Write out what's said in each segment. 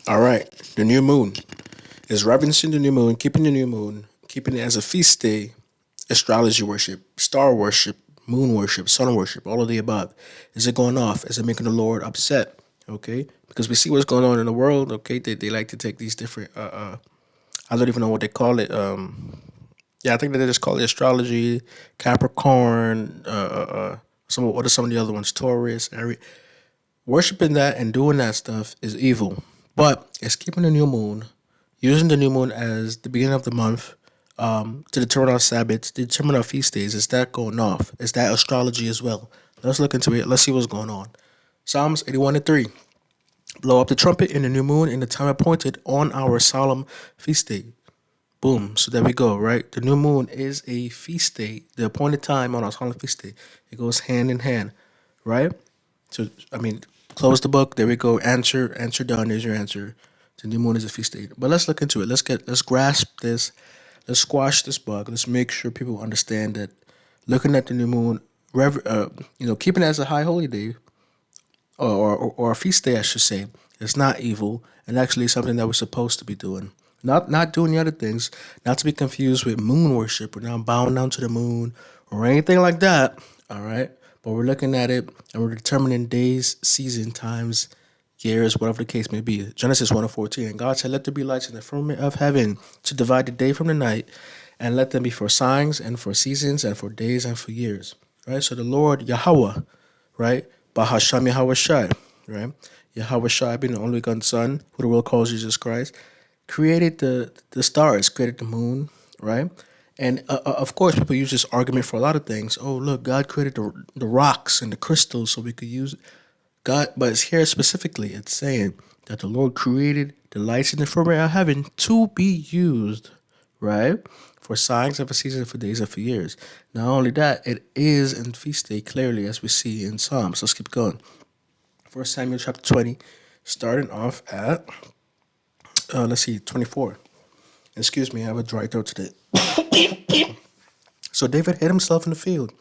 All right, the new moon is reverencing the new moon, keeping the new moon, keeping it as a feast day, astrology worship, star worship, moon worship, sun worship, all of the above. Is it going off? Is it making the Lord upset? Okay, because we see what's going on in the world. Okay, they like to take these different. I don't even know what they call it. Yeah, I think that they just call it astrology, Capricorn. What are some of the other ones? Taurus, Aries. Worshipping that and doing that stuff is evil, but it's keeping the new moon, using the new moon as the beginning of the month to determine our Sabbaths, to determine our feast days. Is that going off? Is that astrology as well? Let's look into it. Let's see what's going on. Psalms 81 and 3. Blow up the trumpet in the new moon in the time appointed on our solemn feast day. Boom. So there we go, right? The new moon is a feast day, the appointed time on our solemn feast day. It goes hand in hand, right? So I mean, close the book. There we go. Answer done. There's your answer. The new moon is a feast day. But let's look into it. Let's grasp this. Let's squash this bug. Let's make sure people understand that looking at the new moon, keeping it as a high holy day or a feast day, I should say, is not evil and actually something that we're supposed to be doing. Not doing the other things, not to be confused with moon worship. We're not bowing down to the moon or anything like that. All right. But we're looking at it and we're determining days, season, times, years, whatever the case may be. Genesis 1 and 14. And God said, let there be lights in the firmament of heaven to divide the day from the night, and let them be for signs and for seasons and for days and for years. Right? So the Lord Yahweh, right? Bahasham Yahweh Shai, right? Yahweh Shai being the only begotten Son, who the world calls Jesus Christ, created the stars, created the moon, right? And of course, people use this argument for a lot of things. Oh, look, God created the rocks and the crystals so we could use God, but it's here specifically. It's saying that the Lord created the lights in the firmament of heaven to be used, right, for signs and for seasons, for days and for years. Not only that, it is in feast day clearly, as we see in Psalms. Let's keep going. First Samuel chapter 20, starting off at let's see, 24. Excuse me, I have a dry throat today. So David hid himself in the field,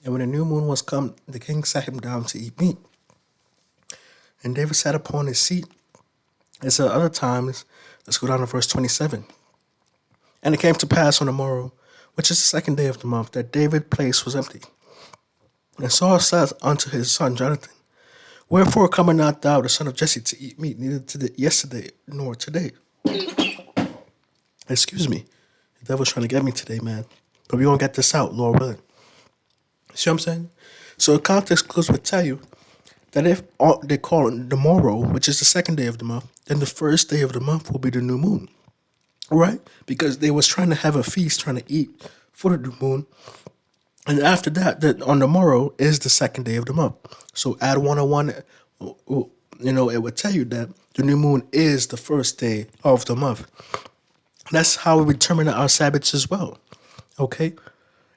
and when the new moon was come, the king sat him down to eat meat. And David sat upon his seat. As at other times, let's go down to verse 27. And it came to pass on the morrow, which is the second day of the month, that David's place was empty. And Saul said unto his son Jonathan, wherefore comest not thou, the son of Jesse, to eat meat, neither yesterday nor today? Excuse me. The devil's trying to get me today, man. But we gonna get this out, Lord willing. See what I'm saying? So the context clues would tell you that if they call it the morrow, which is the second day of the month, then the first day of the month will be the new moon, right? Because they was trying to have a feast, trying to eat for the new moon, and after that, on the morrow is the second day of the month. So add 101, it would tell you that the new moon is the first day of the month. That's how we determine our Sabbaths as well. Okay,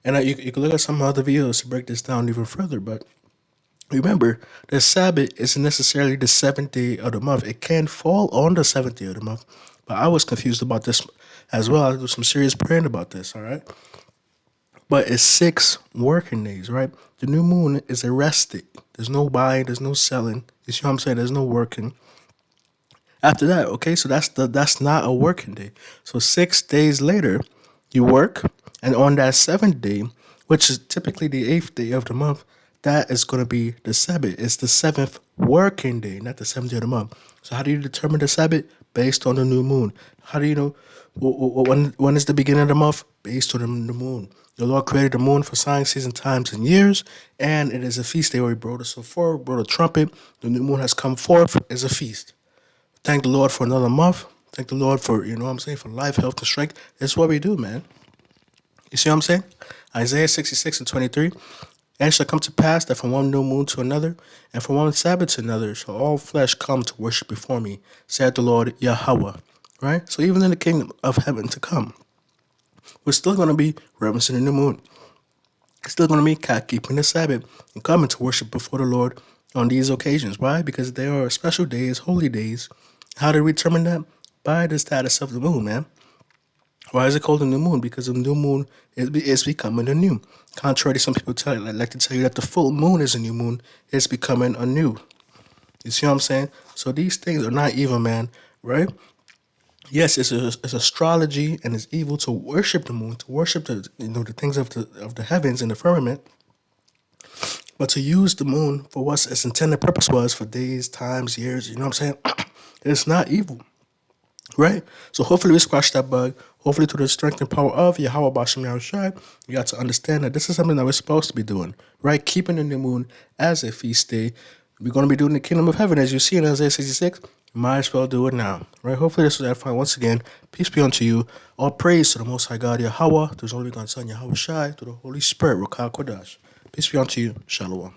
and you can look at some other videos to break this down even further, but remember, the Sabbath isn't necessarily the seventh day of the month. It can fall on the seventh day of the month. But I was confused about this as well. I do some serious praying about this, all right? But it's 6 working days, right? The new moon is a rest day. There's no buying, there's no selling. You see what I'm saying? There's no working. After that, okay, so that's not a working day. So 6 days later, you work, and on that seventh day, which is typically the eighth day of the month, that is going to be the Sabbath. It's the seventh working day, not the seventh day of the month. So how do you determine the Sabbath? Based on the new moon. How do you know when is the beginning of the month? Based on the new moon. The Lord created the moon for signs, seasons, times, and years, and it is a feast day where He brought us so far, brought a trumpet. The new moon has come forth as a feast. Thank the Lord for another month. Thank the Lord for, what I'm saying, for life, health, and strength. That's what we do, man. You see what I'm saying? Isaiah 66 and 23. And it shall come to pass that from one new moon to another, and from one Sabbath to another, shall all flesh come to worship before me, saith the Lord Yahweh. Right? So even in the kingdom of heaven to come, we're still going to be reverencing the new moon. It's still going to be keeping the Sabbath and coming to worship before the Lord on these occasions. Why? Because they are special days, holy days. How do we determine that? By the status of the moon, man. Why is it called a new moon? Because the new moon is becoming a new. Contrary to some people like to tell you that the full moon is a new moon, it's becoming a new. You see what I'm saying? So these things are not evil, man, right? Yes, it's astrology and it's evil to worship the moon, to worship the things of the heavens and the firmament, but to use the moon for what its intended purpose was for days, times, years. You know what I'm saying? It's not evil, right? So hopefully we squash that bug. Hopefully through the strength and power of Yahweh Bashim Yahushai, you got to understand that this is something that we're supposed to be doing, right? Keeping the new moon as a feast day. We're going to be doing the kingdom of heaven as you see in Isaiah 66. Might as well do it now, right? Hopefully this was edifying. Once again, peace be unto you. All praise to the Most High God Yahweh, to His only God Son Yahweh Shai, to the Holy Spirit, Rakah Kodash. Peace be unto you. Shalom.